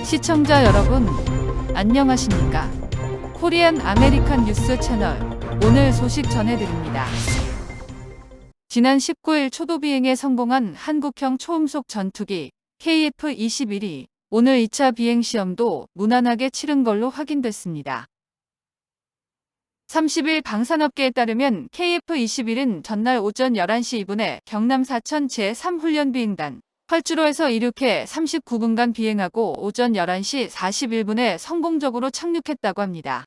시청자 여러분, 안녕하십니까? 코리안 아메리칸 뉴스 채널, 오늘 소식 전해드립니다. 지난 19일 초도 비행에 성공한 한국형 초음속 전투기 KF-21이 오늘 2차 비행 시험도 무난하게 치른 걸로 확인됐습니다. 30일 방산업계에 따르면 KF-21은 전날 오전 11시 2분에 경남 사천 제3훈련비행단 활주로에서 이륙해 39분간 비행하고 오전 11시 41분에 성공적으로 착륙했다고 합니다.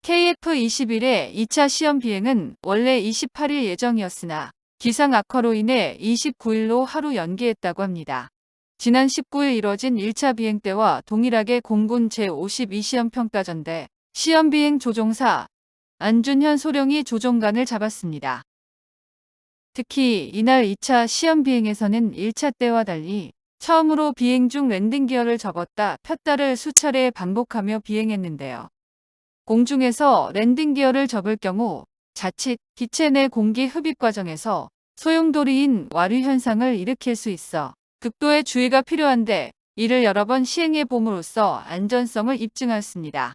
KF-21의 2차 시험 비행은 원래 28일 예정이었으나 기상 악화로 인해 29일로 하루 연기했다고 합니다. 지난 19일 이뤄진 1차 비행 때와 동일하게 공군 제52시험평가전대 시험 비행 조종사 안준현 소령이 조종관을 잡았습니다. 특히 이날 2차 시험 비행에서는 1차 때와 달리 처음으로 비행 중 랜딩 기어를 접었다 폈다를 수차례 반복하며 비행했는데요. 공중에서 랜딩 기어를 접을 경우 자칫 기체 내 공기 흡입 과정에서 소용돌이인 와류 현상을 일으킬 수 있어 극도의 주의가 필요한데 이를 여러 번 시행해 봄으로써 안전성을 입증했습니다.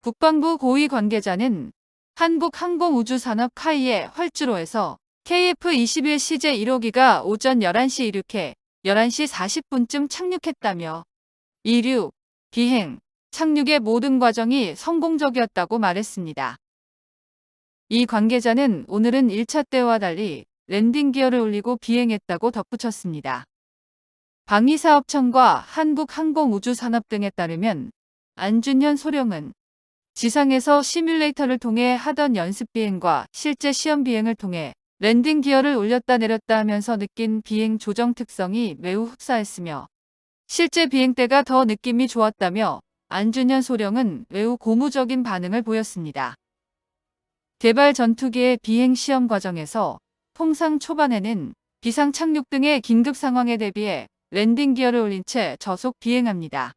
국방부 고위 관계자는 한국항공우주산업 카이의 활주로에서 KF-21 CJ 1호기가 오전 11시 이륙해 11시 40분쯤 착륙했다며 이륙, 비행, 착륙의 모든 과정이 성공적이었다고 말했습니다. 이 관계자는 오늘은 1차 때와 달리 랜딩 기어를 올리고 비행했다고 덧붙였습니다. 방위사업청과 한국항공우주산업 등에 따르면 안준현 소령은 지상에서 시뮬레이터를 통해 하던 연습 비행과 실제 시험 비행을 통해 랜딩 기어를 올렸다 내렸다 하면서 느낀 비행 조정 특성이 매우 흡사했으며 실제 비행 때가 더 느낌이 좋았다며 안준현 소령은 매우 고무적인 반응을 보였습니다. 개발 전투기의 비행 시험 과정에서 통상 초반에는 비상 착륙 등의 긴급 상황에 대비해 랜딩 기어를 올린 채 저속 비행합니다.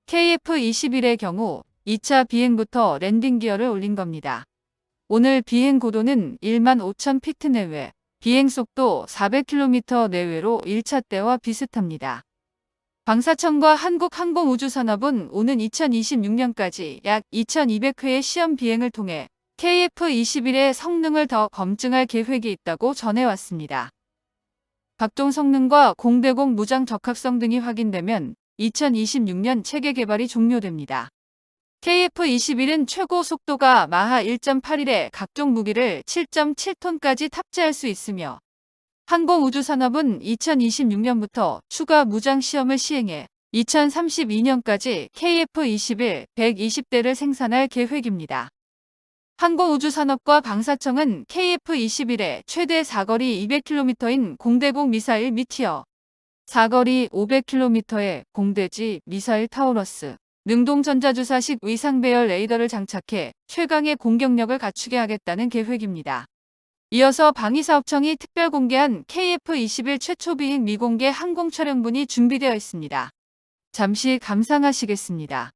KF-21의 경우 2차 비행부터 랜딩 기어를 올린 겁니다. 오늘 비행 고도는 15,000피트 내외, 비행 속도 400km 내외로 1차 때와 비슷합니다. 방사청과 한국항공우주산업은 오는 2026년까지 약 2,200회의 시험 비행을 통해 KF-21의 성능을 더 검증할 계획이 있다고 전해왔습니다. 각종 성능과 공대공 무장 적합성 등이 확인되면 2026년 체계 개발이 종료됩니다. KF-21은 최고 속도가 마하 1.81에 각종 무기를 7.7톤까지 탑재할 수 있으며 항공우주산업은 2026년부터 추가 무장 시험을 시행해 2032년까지 KF-21 120대를 생산할 계획입니다. 항공우주산업과 방사청은 KF-21의 최대 사거리 200km인 공대공 미사일 미티어, 사거리 500km의 공대지 미사일 타우러스, 능동전자주사식 위상배열 레이더를 장착해 최강의 공격력을 갖추게 하겠다는 계획입니다. 이어서 방위사업청이 특별 공개한 KF-21 최초 비행 미공개 항공 촬영분이 준비되어 있습니다. 잠시 감상하시겠습니다.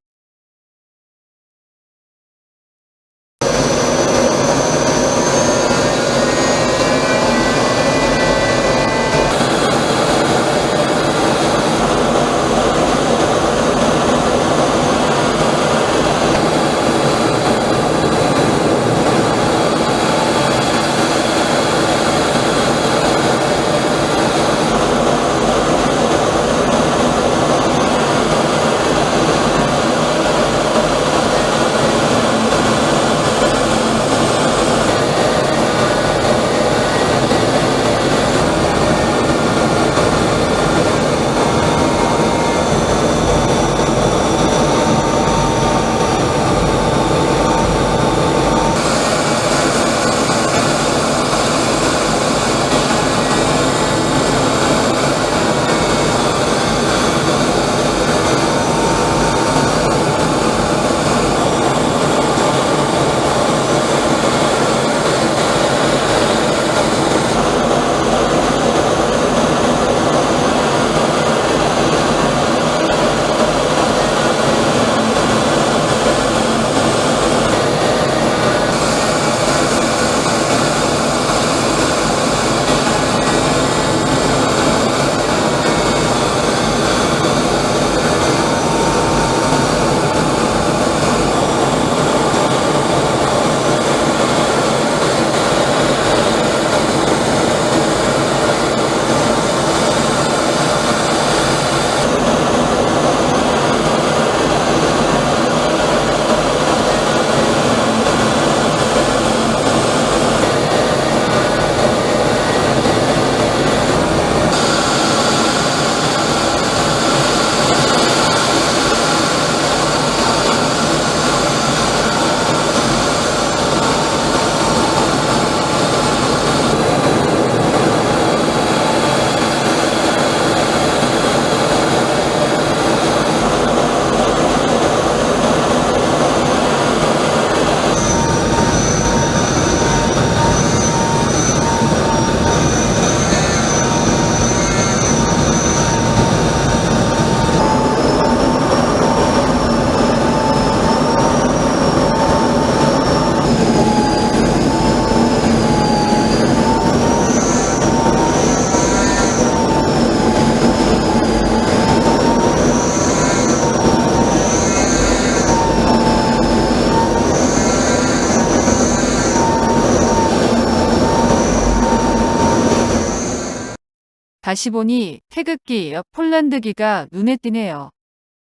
다시 보니 태극기, 폴란드기가 눈에 띄네요.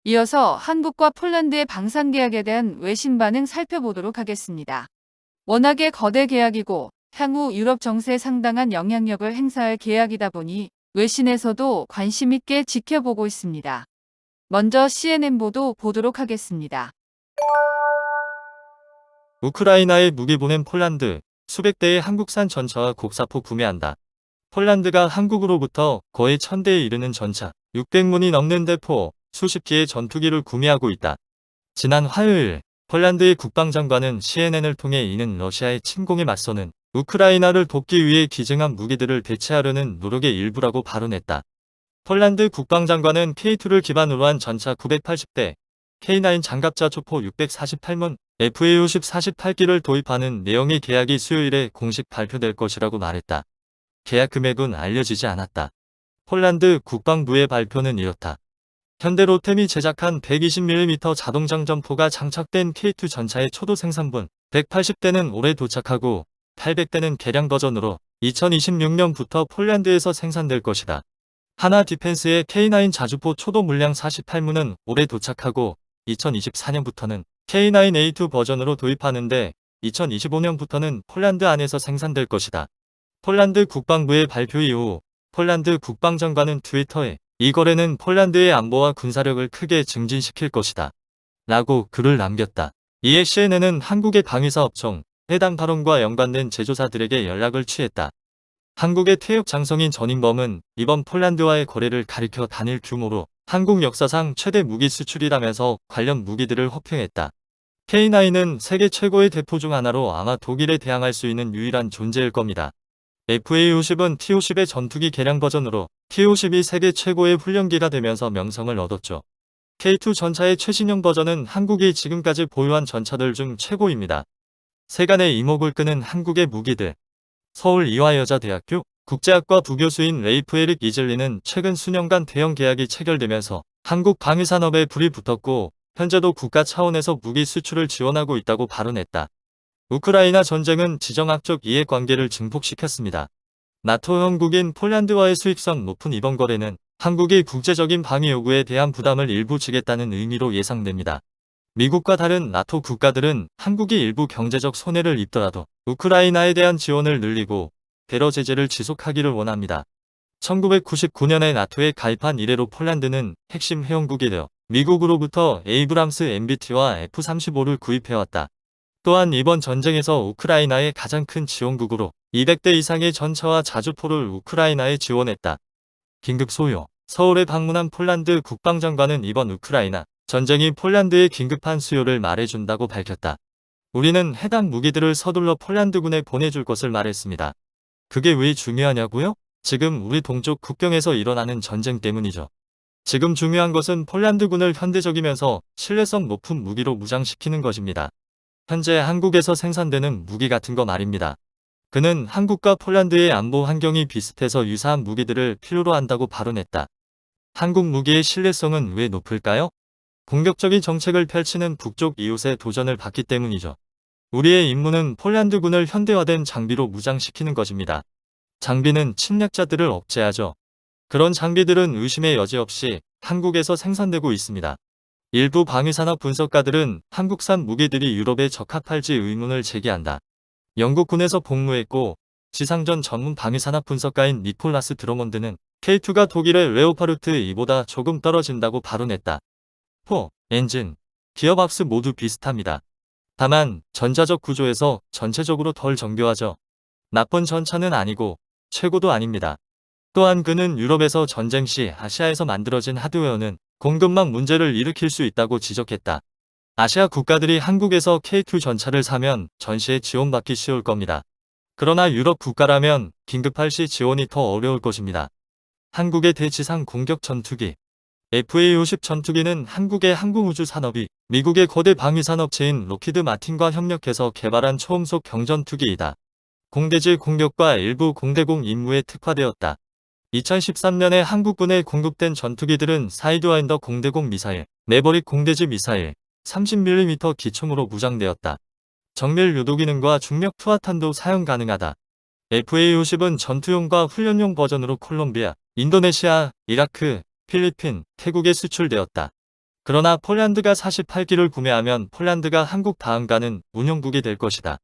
이어서 한국과 폴란드의 방산 계약에 대한 외신 반응 살펴보도록 하겠습니다. 워낙에 거대 계약이고 향후 유럽 정세에 상당한 영향력을 행사할 계약이다 보니 외신에서도 관심 있게 지켜보고 있습니다. 먼저 CNN 보도 보도록 하겠습니다. 우크라이나에 무기 보낸 폴란드, 수백 대의 한국산 전차와 곡사포 구매한다. 폴란드가 한국으로부터 거의 1000대에 이르는 전차, 600문이 넘는 대포, 수십 기의 전투기를 구매하고 있다. 지난 화요일, 폴란드의 국방장관은 CNN을 통해 이는 러시아의 침공에 맞서는 우크라이나를 돕기 위해 기증한 무기들을 대체하려는 노력의 일부라고 발언했다. 폴란드 국방장관은 K2를 기반으로 한 전차 980대, K9 장갑차 초포 648문, FA-50 48기를 도입하는 내용의 계약이 수요일에 공식 발표될 것이라고 말했다. 계약 금액은 알려지지 않았다. 폴란드 국방부의 발표는 이렇다. 현대 로템이 제작한 120mm 자동장전포가 장착된 K2 전차의 초도 생산분 180대는 올해 도착하고 800대는 개량 버전으로 2026년부터 폴란드에서 생산될 것이다. 하나 디펜스의 K9 자주포 초도 물량 48문은 올해 도착하고 2024년부터는 K9A2 버전으로 도입하는데 2025년부터는 폴란드 안에서 생산될 것이다. 폴란드 국방부의 발표 이후 폴란드 국방장관은 트위터에 이 거래는 폴란드의 안보와 군사력을 크게 증진시킬 것이다. 라고 글을 남겼다. 이에 CNN은 한국의 방위사업청 해당 발언과 연관된 제조사들에게 연락을 취했다. 한국의 퇴역 장성인 전인범은 이번 폴란드와의 거래를 가리켜 단일 규모로 한국 역사상 최대 무기 수출이라면서 관련 무기들을 호평했다. K9은 세계 최고의 대포 중 하나로 아마 독일에 대항할 수 있는 유일한 존재일 겁니다. FA-50은 T-50의 전투기 개량 버전으로 T-50이 세계 최고의 훈련기가 되면서 명성을 얻었죠. K2 전차의 최신형 버전은 한국이 지금까지 보유한 전차들 중 최고입니다. 세간의 이목을 끄는 한국의 무기들. 서울 이화여자대학교 국제학과 부교수인 레이프 에릭 이즐리는 최근 수년간 대형 계약이 체결되면서 한국 방위산업에 불이 붙었고 현재도 국가 차원에서 무기 수출을 지원하고 있다고 발언했다. 우크라이나 전쟁은 지정학적 이해관계를 증폭시켰습니다. 나토 형국인 폴란드와의 수익성 높은 이번 거래는 한국이 국제적인 방위 요구에 대한 부담을 일부 지겠다는 의미로 예상됩니다. 미국과 다른 나토 국가들은 한국이 일부 경제적 손해를 입더라도 우크라이나에 대한 지원을 늘리고 대러 제재를 지속하기를 원합니다. 1999년에 나토에 가입한 이래로 폴란드는 핵심 회원국이 되어 미국으로부터 에이브람스 MBT와 F-35를 구입해왔다. 또한 이번 전쟁에서 우크라이나의 가장 큰 지원국으로 200대 이상의 전차와 자주포를 우크라이나에 지원했다. 긴급 소요. 서울에 방문한 폴란드 국방장관은 이번 우크라이나 전쟁이 폴란드의 긴급한 수요를 말해준다고 밝혔다. 우리는 해당 무기들을 서둘러 폴란드군에 보내줄 것을 말했습니다. 그게 왜 중요하냐고요? 지금 우리 동쪽 국경에서 일어나는 전쟁 때문이죠. 지금 중요한 것은 폴란드군을 현대적이면서 신뢰성 높은 무기로 무장시키는 것입니다. 현재 한국에서 생산되는 무기 같은 거 말입니다. 그는 한국과 폴란드의 안보 환경이 비슷해서 유사한 무기들을 필요로 한다고 발언했다. 한국 무기의 신뢰성은 왜 높을까요? 공격적인 정책을 펼치는 북쪽 이웃의 도전을 받기 때문이죠. 우리의 임무는 폴란드군을 현대화된 장비로 무장시키는 것입니다. 장비는 침략자들을 억제하죠. 그런 장비들은 의심의 여지 없이 한국에서 생산되고 있습니다. 일부 방위산업 분석가들은 한국산 무기들이 유럽에 적합할지 의문을 제기한다. 영국군에서 복무했고 지상전 전문 방위산업 분석가인 니콜라스 드러먼드는 K2가 독일의 레오파르트 2보다 조금 떨어진다고 발언했다. 포, 엔진, 기어박스 모두 비슷합니다. 다만 전자적 구조에서 전체적으로 덜 정교하죠. 나쁜 전차는 아니고 최고도 아닙니다. 또한 그는 유럽에서 전쟁 시 아시아에서 만들어진 하드웨어는 공급망 문제를 일으킬 수 있다고 지적했다. 아시아 국가들이 한국에서 K2 전차를 사면 전시에 지원받기 쉬울 겁니다. 그러나 유럽 국가라면 긴급할 시 지원이 더 어려울 것입니다. 한국의 대지상 공격 전투기 FA-50 전투기는 한국의 항공우주산업이 미국의 거대 방위산업체인 로키드 마틴과 협력해서 개발한 초음속 경전투기이다. 공대지 공격과 일부 공대공 임무에 특화되었다. 2013년에 한국군에 공급된 전투기들은 사이드와인더 공대공 미사일, 매버릭 공대지 미사일, 30mm 기총으로 무장되었다. 정밀 유도 기능과 중력 투하탄도 사용 가능하다. FA-50은 전투용과 훈련용 버전으로 콜롬비아, 인도네시아, 이라크, 필리핀, 태국에 수출되었다. 그러나 폴란드가 48기를 구매하면 폴란드가 한국 다음 가는 운용국이 될 것이다.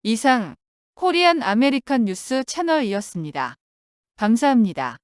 이상 코리안 아메리칸 뉴스 채널이었습니다. 감사합니다.